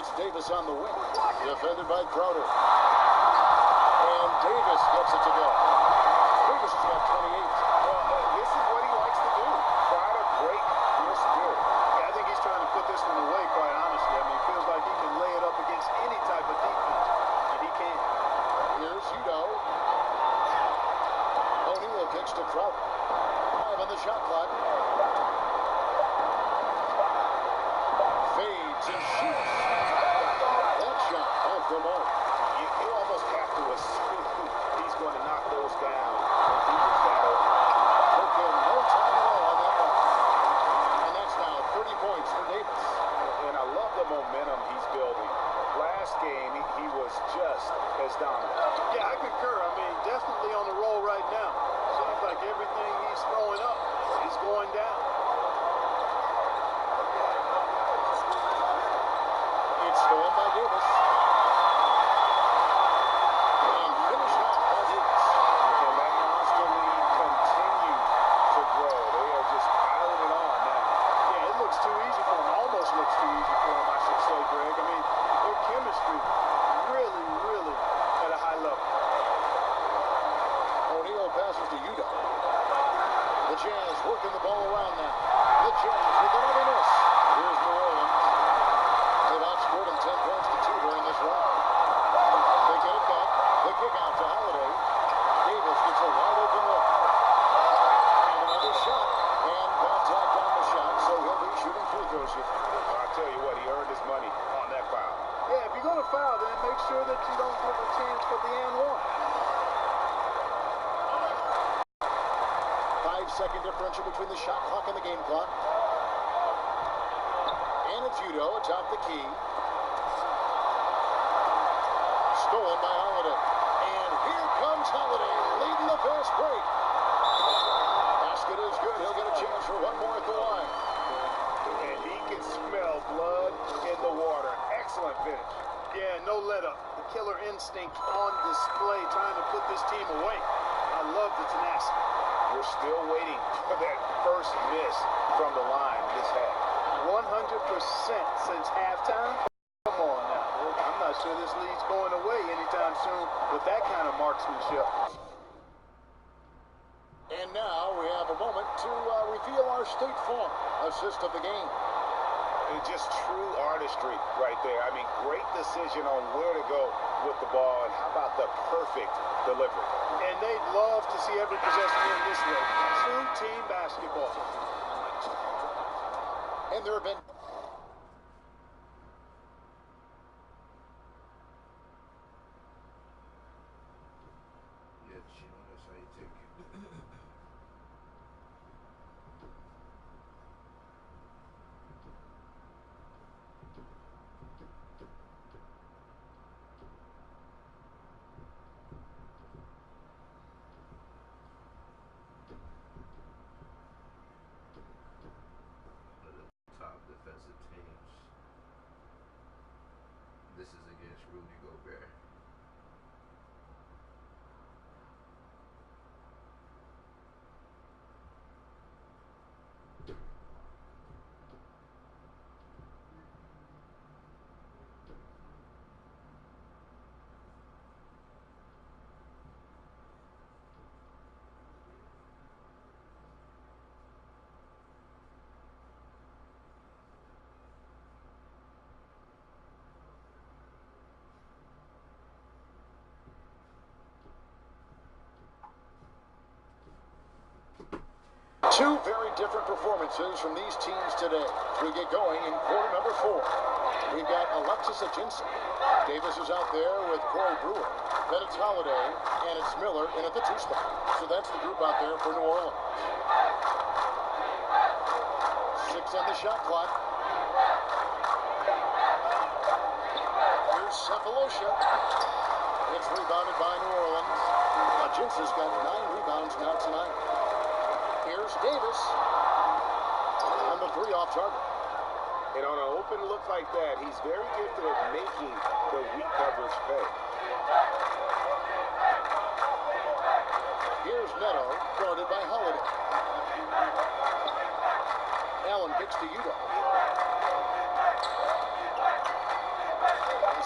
It's Davis on the wing. Defended by Crowder. And Davis gets it to go. Davis has got 28. Well, this is what he likes to do. Try to break your spirit. Yeah, I think he's trying to put this one away, quite honestly. I mean, it feels like he can lay it up against any type of defense, and he can. Here's Udo. O'Neal kicks to Crowder. 5 on the shot clock. Fades and shoots. That shot off the mark. You almost have to assume he's going to knock those down when he was that open. Took him no time at all on that one. And that's now 30 points for Davis. And I love the momentum he's building. Last game, he was just as dominant. Yeah, I concur. I mean, definitely on the roll right now. Seems like everything he's throwing up is going down. It's stolen by Davis. And finished off by Davis. And that monster lead continues to grow. They are just piling it on now. Yeah, it looks too easy for him. Almost looks too easy for him, I should say, Greg. I mean, their chemistry really, really at a high level. O'Neal passes to Udo. The Jazz working the ball around now. The Jazz with another miss. Here's New Orleans. They've outscored them 10 points to 2 during this round. They get it back. The kick out to Holiday. Davis gets a wide open look. And another shot. And contact on the shot, so he'll be shooting free throws here. I'll tell you what, he earned his money on that foul. Yeah, if you're going to foul, then make sure that you don't give a chance for the and one. 5-second differential between the shot clock and the game clock. And it's Udo atop the key. Stolen by Holiday. And here comes Holiday, leading the fast break. Basket is good. He'll get a chance for one more at the line. And he can smell blood in the water. Excellent finish. Yeah, no let up. The killer instinct on display, trying to put this team away. I love the tenacity. We're still waiting for that first miss from the line this half. 100% since halftime. Come on now. I'm not sure this lead's going away anytime soon with that kind of marksmanship. And now we have a moment to reveal our State Farm assist of the game. It's just true artistry right there. I mean, great decision on where to go with the ball, and how about the perfect delivery. And they'd love to see every possession in this way. True team basketball. And there have been... This is against Rudy Gobert. Two very different performances from these teams today. We get going in quarter number 4. We've got Alexis Ajinson. Davis is out there with Corey Brewer. Then it's Holiday, and it's Miller in at the 2 spot. So that's the group out there for New Orleans. 6 on the shot clock. Here's Cephalosha. It's rebounded by New Orleans. Ajinson's got 9 rebounds now tonight. Here's Davis on the 3 off target. And on an open look like that, he's very gifted at making the weak coverage pay. Here's Neto, guarded by Holiday. Allen kicks to Udo.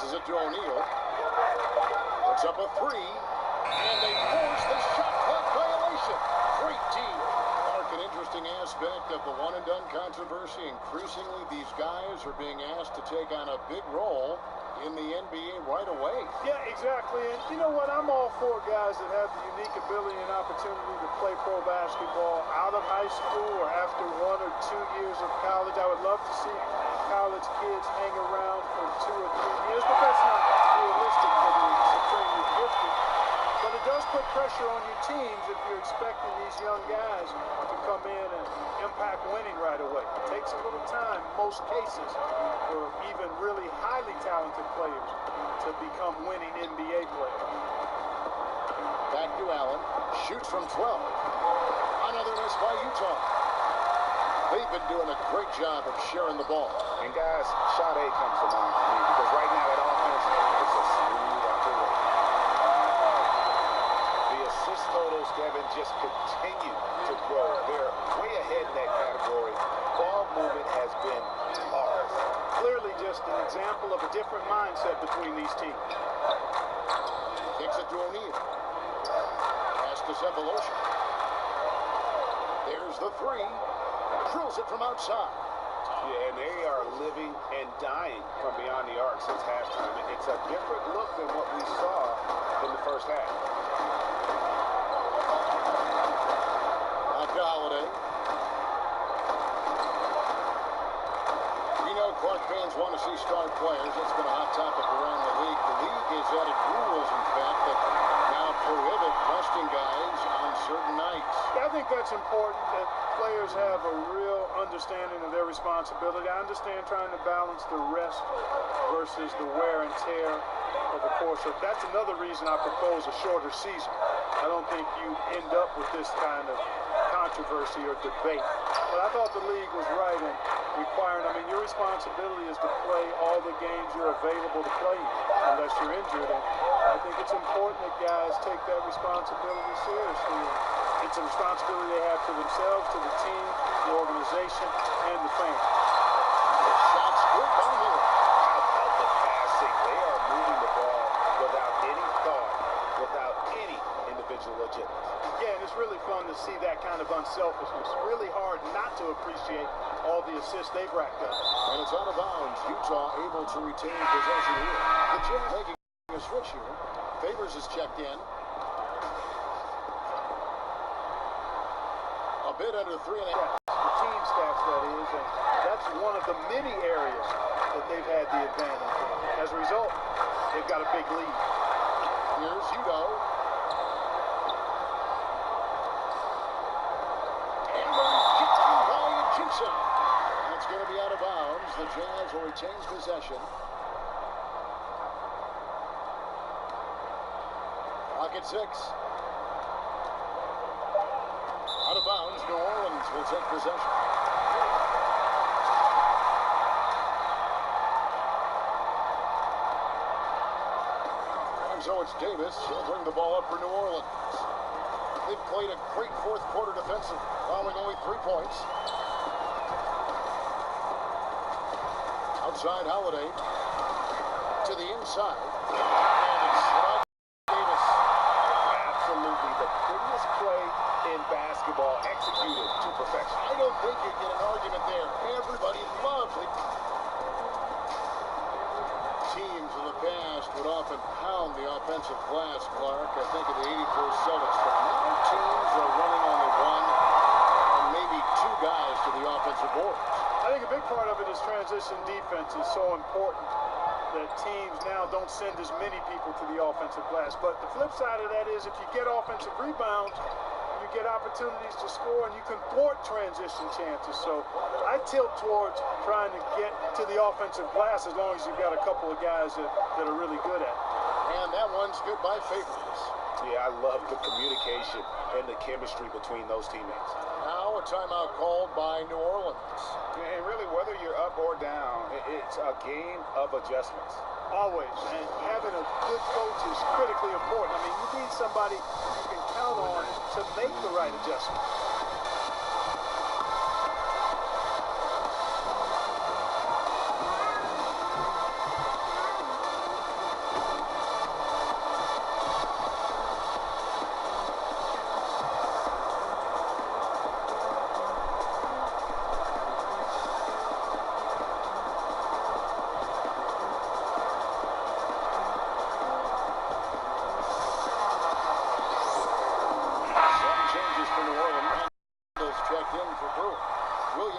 Passes it to O'Neal. Puts up a three. And they force the shot clock violation. Great team. Mark, an interesting aspect of the one-and-done controversy. Increasingly, these guys are being asked to take on a big role in the NBA right away. Yeah, exactly. And you know what? I'm all for guys that have the unique ability and opportunity to play pro basketball out of high school or after 1 or 2 years of college. I would love to see college kids hang around for 2 or 3 years, but that's not realistic for the supremely gifted. But it does put pressure on your teams if you're expecting these young guys to come in and impact winning right away. It takes a little time, in most cases, for even really highly talented players to become winning NBA players. Back to Allen. Shoots from 12. Another miss by Utah. They've been doing a great job of sharing the ball. And guys, shot A comes to mind for me because right now that offense is a smooth operator. The assist totals, Kevin, just continue to grow. They're way ahead in that category. Ball movement has been hard. Clearly just an example of a different mindset between these teams. Kicks it to O'Neal. Pass to Sefolosha. There's the three. Drills it from outside. Yeah, and they are living and dying from beyond the arc since halftime. It's a different look than what we saw in the first half. Back to Holiday. We know Clark fans want to see star players. That's been a hot topic around the league. The league has added rules, in fact, that now prohibit resting guys on certain nights. Yeah, I think that's important that players have a real understanding of their responsibility. I understand trying to balance the rest versus the wear and tear of the course. So that's another reason I propose a shorter season. I don't think you end up with this kind of controversy or debate. But I thought the league was right in requiring, your responsibility is to play all the games you're available to play unless you're injured. And I think it's important that guys take that responsibility seriously. It's a responsibility they have to themselves, to the team, the organization, and the fans. Shots good by Miller. How about the passing? They are moving the ball without any thought, without any individual agenda. Yeah, and it's really fun to see that kind of unselfishness. Really hard not to appreciate all the assists they've racked up. And it's out of bounds. Utah able to retain possession here. The Jazz making a switch here. Favors is checked in. A bit under 3.5. The team stats, that is, and that's one of the many areas that they've had the advantage in. As a result, they've got a big lead. Here's Udo. And the kick by Gibson. That's going to be out of bounds. The Jazz will retain possession. Rocket 6. Out of bounds, New Orleans will take possession. And so it's Davis. He'll bring the ball up for New Orleans. They've played a great fourth quarter defensive, allowing only 3 points. Outside Holiday. To the inside. And it's Davis. Absolutely the prettiest play in basketball, executed to perfection. I don't think you get an argument there. Everybody loves it. Teams in the past would often pound the offensive glass, Clark. I think of the '84 Celtics, but now teams are running only one and maybe 2 guys to the offensive boards. I think a big part of it is transition defense is so important that teams now don't send as many people to the offensive glass. But the flip side of that is if you get offensive rebounds, you get opportunities to score, and you can thwart transition chances. So I tilt towards trying to get to the offensive glass as long as you've got a couple of guys that are really good at it. And that one's good by Favors. Yeah, I love the communication and the chemistry between those teammates. Now a timeout called by New Orleans. And really, whether you're up or down, it's a game of adjustments. Always. And having a good coach is critically important. You need somebody you can count on to make the right adjustments.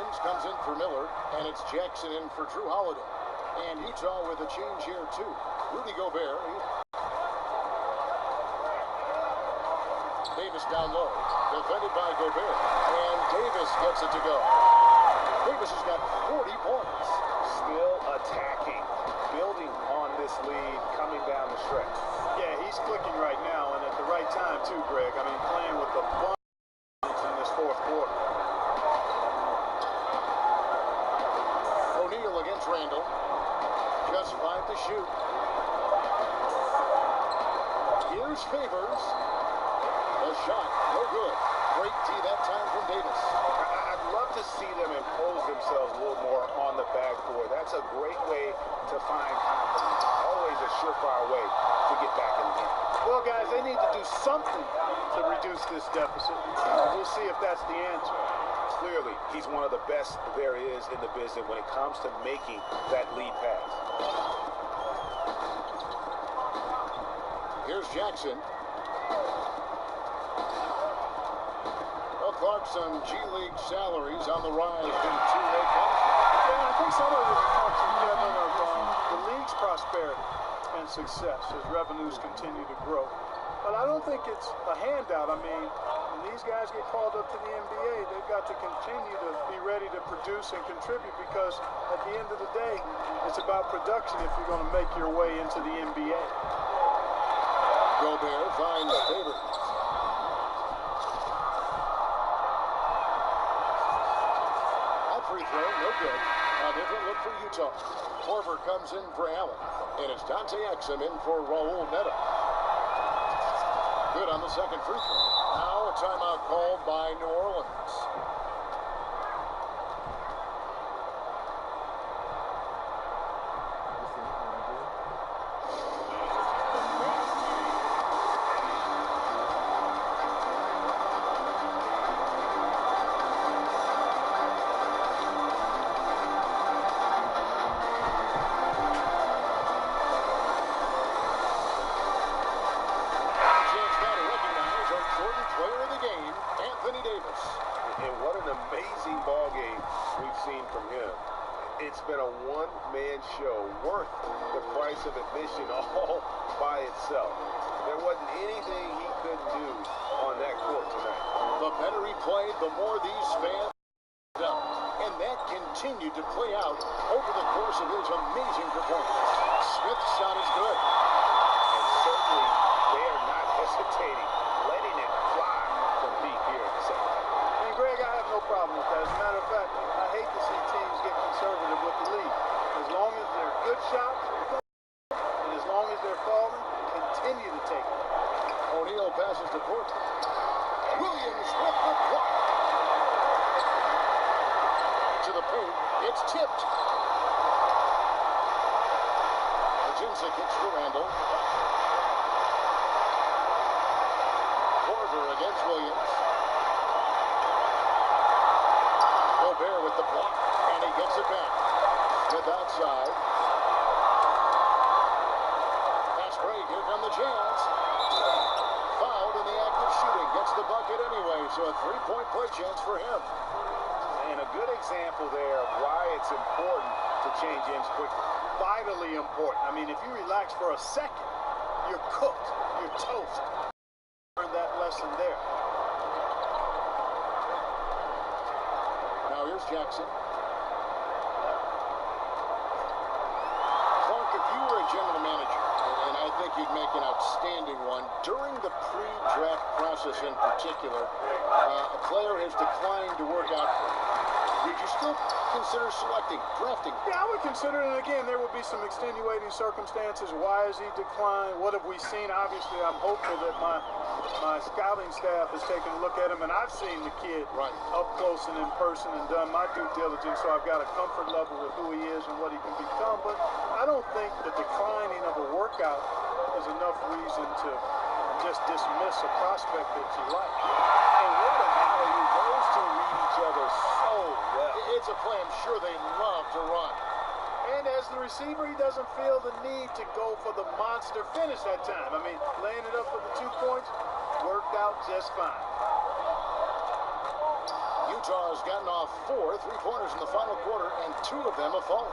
Williams comes in for Miller, and it's Jackson in for Drew Holiday. And Utah with a change here, too. Rudy Gobert. Davis down low, defended by Gobert. And Davis gets it to go. Davis has got 40 points. Still attacking, building on this lead, coming down the stretch. Yeah, he's clicking right now, and at the right time, too, Greg. I mean, playing with the bunch in this fourth quarter. O'Neal against Randall. Just 5 to shoot. Here's Favors. A shot, no good. Great D that time from Davis. I'd love to see them impose themselves a little more on the backboard. That's a great way to find confidence. Always a surefire way to get back in the game. Well, guys, they need to do something to reduce this deficit. We'll see if that's the answer. Clearly, he's one of the best there is in the business when it comes to making that lead pass. Here's Jackson. Clarkson, G League salaries on the rise in two-way contracts. Yeah, I think some of it is a function, Kevin, of the league's prosperity and success as revenues continue to grow. But I don't think it's a handout. I mean, when these guys get called up to the NBA, they've got to continue to be ready to produce and contribute because at the end of the day, it's about production if you're going to make your way into the NBA. Gobert finds Favors. Free throw, no good. A different look for Utah. Korver comes in for Allen. And it's Dante Exum in for Raul Neto. Good on the second free throw. Now a timeout called by New Orleans. Amazing ball game we've seen from him. It's been a one-man show worth the price of admission all by itself. There wasn't anything he couldn't do on that court tonight. The better he played, the more these fans up. And that continued to play out over the course of his amazing performance. Smith's shot is good. And certainly they are not hesitating, letting it fly from deep here in the second half. Greg, I have no problem with that. As a matter of fact, I hate to see teams get conservative with the lead. As long as they're good shots, and as long as they're falling, continue to take it. O'Neal passes to Porter. Williams with the block. To the paint. It's tipped. Ajinça kicks to Randall. Korver against Williams. Gobert with the block, and he gets it back. Smith outside. Fast break, here come the Jazz. Fouled in the act of shooting, gets the bucket anyway, so a three-point play chance for him. And a good example there of why it's important to change ends quickly. Vitally important. I mean, if you relax for a second, you're cooked, you're toast. Learn that lesson there. Now here's Jackson. Clark, if you were a general manager, and I think you'd make an outstanding one, during the pre-draft process in particular, a player has declined to work out for you. Would you still consider selecting, drafting? Yeah, I would consider it. Again, there will be some extenuating circumstances. Why has he declined? What have we seen? Obviously, I'm hopeful that my scouting staff has taken a look at him, and I've seen the kid up close and in person and done my due diligence, so I've got a comfort level with who he is and what he can become. But I don't think the declining of a workout is enough reason to just dismiss a prospect that you like. And what an alley-oop. Those two read each other so well. It's a play I'm sure they love to run. And as the receiver, he doesn't feel the need to go for the monster finish that time. I mean, laying it up for the 2 points worked out just fine. Utah has gotten off 4 3-pointers in the final quarter, and 2 of them have fallen.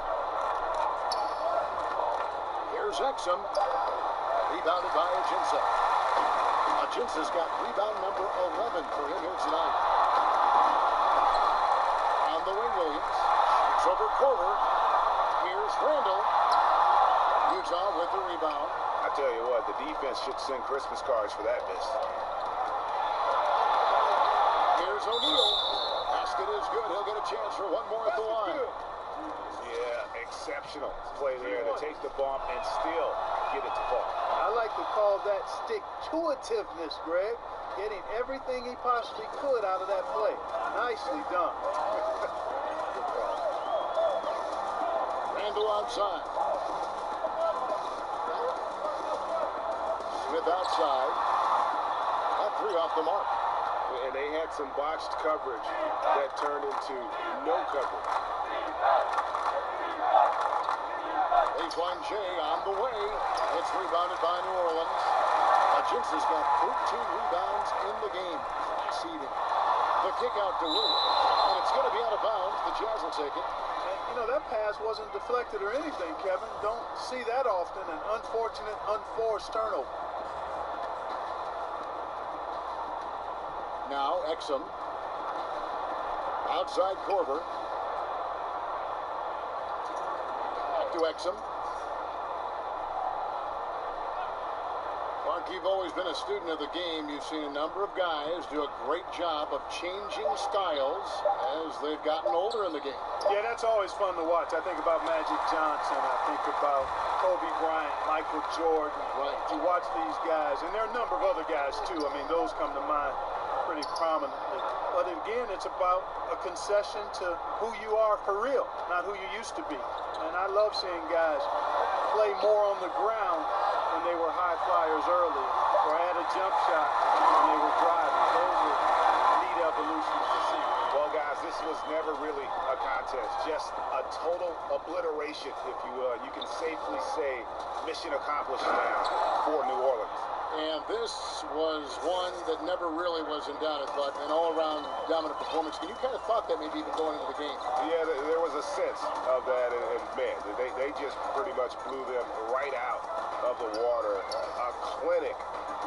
Here's Exum. Rebounded by Ajinça. Ajinça's got rebound number 11 for him here tonight. On the wing, Williams. Shoots over Corver. Here's Randall. Utah with the rebound. I tell you what, the defense should send Christmas cards for that miss. Here's O'Neal. Basket is good. He'll get a chance for one more at the line. Yeah, exceptional play there to take the bump and still get it to fall. I like to call that stick-to-itiveness, Greg. Getting everything he possibly could out of that play. Nicely done. Good call. Randall outside. Smith outside. That 3 off the mark. And they had some botched coverage that turned into no coverage. Baseline Jay on the way. It's rebounded by New Orleans. Ajinça's got 13 rebounds in the game. Class eating. The kick out to Williams. And it's going to be out of bounds. The Jazz will take it. And, you know, that pass wasn't deflected or anything, Kevin. Don't see that often. An unfortunate, unforced turnover. Now, Exum. Outside Corver. Back to Exum. Mark, you've always been a student of the game. You've seen a number of guys do a great job of changing styles as they've gotten older in the game. Yeah, that's always fun to watch. I think about Magic Johnson. I think about Kobe Bryant, Michael Jordan. Right. To watch these guys, and there are a number of other guys, too. I mean, those come to mind pretty prominently. But again, it's about a concession to who you are for real, not who you used to be. And I love seeing guys play more on the ground when they were high flyers early, or had a jump shot when they were driving. Those are neat evolutions to see. Well, guys, this was never really a contest, just a total obliteration, if you will. You can safely say mission accomplished now for New Orleans. And this was one that never really was in doubt, but an all-around dominant performance. And you kind of thought that maybe even going into the game. Yeah, there was a sense of that, and man, they just pretty much blew them right out of the water. A clinic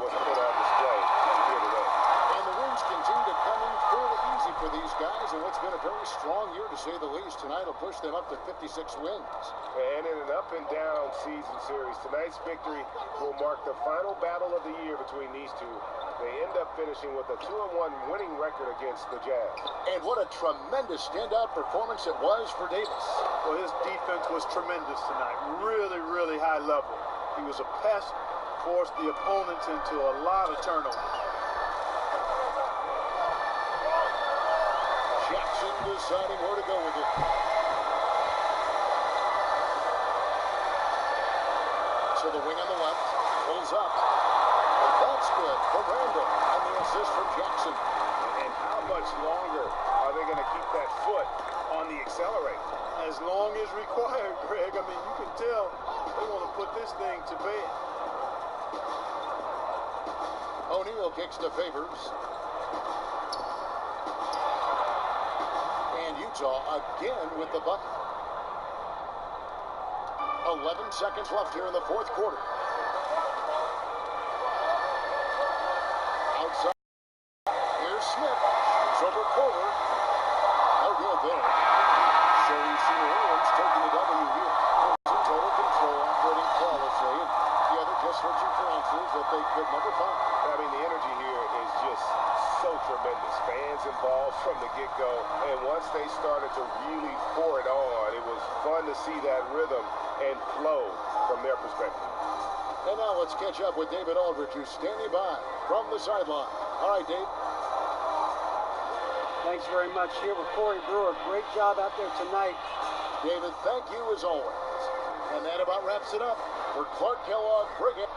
was put on display here today. And the wins continue to come in fairly easy for these guys, and what's been a very strong year, to say the least. Tonight will push them up to 56 wins. And in an up-and-down season series, tonight's victory will mark the final battle of the year between these two. They end up finishing with a 2-1 winning record against the Jazz. And what a tremendous standout performance it was for Davis. Well, his defense was tremendous tonight. Really, really high level. He was a pest, forced the opponents into a lot of turnovers. Jackson deciding where to go with it. To the wing on the left, pulls up. That's good for Randall, and the assist from Jackson. And how much longer are they going to keep that foot on the accelerator? As long as required, Greg. I mean, you can tell they want to put this thing to bed. O'Neal kicks to Favors. And Utah again with the bucket. 11 seconds left here in the fourth quarter. Outside. Here's Smith. Shoots over Corver. No good there. So we see New Orleans taking the W here. In total control, operating flawlessly. And the other just searching for answers that they could never find. I mean, the energy here is just so tremendous. Fans involved from the get-go. And once they started to really pour it on, it was fun to see that rhythm and flow from their perspective. And now let's catch up with David Aldridge, who's standing by from the sideline. All right, Dave. Thanks very much here with Corey Brewer. Great job out there tonight. David, thank you as always. And that about wraps it up for Clark Kellogg. Bring it.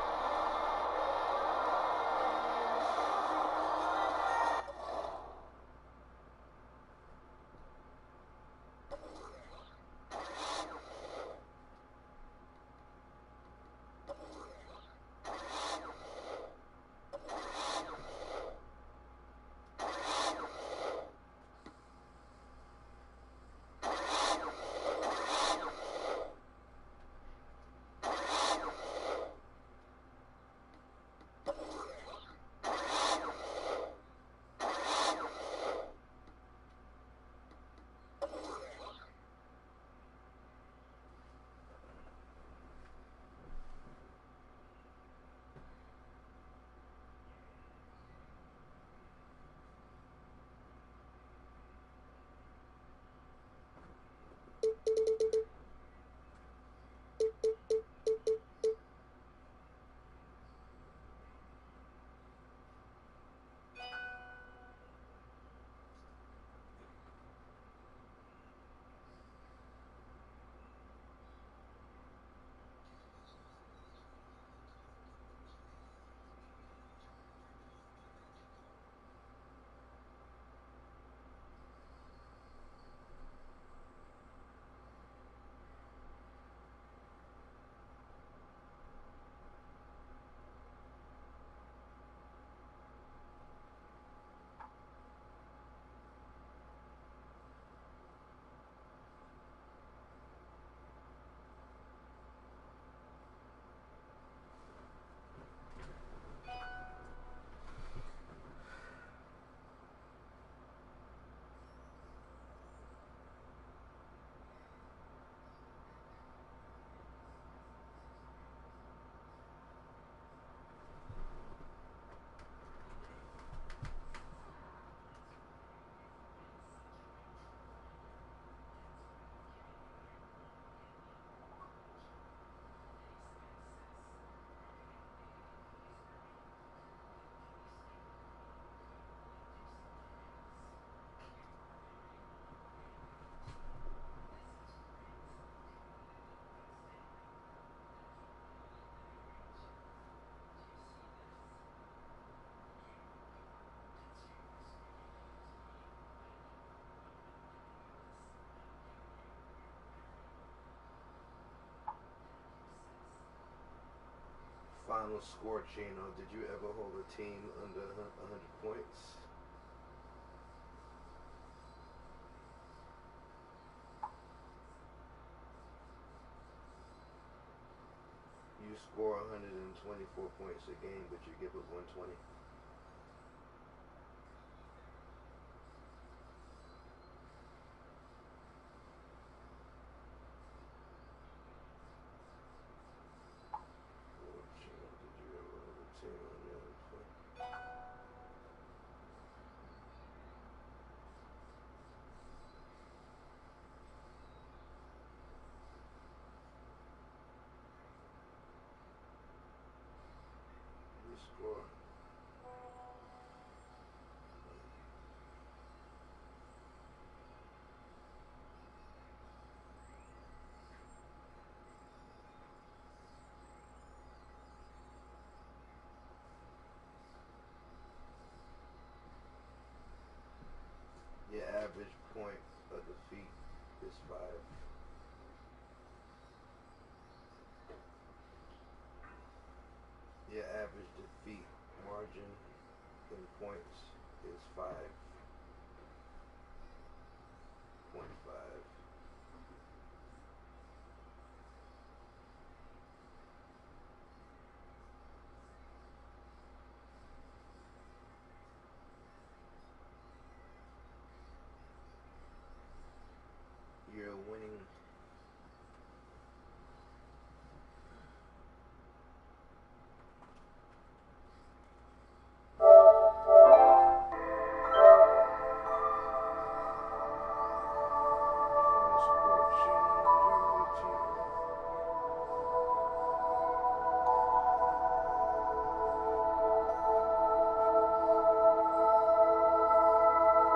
final score, Chino. Did you ever hold a team under 100 points? You score 124 points a game, but you give up 120. Score. Your average point of defeat is 5. Your average defeat margin in points is 5.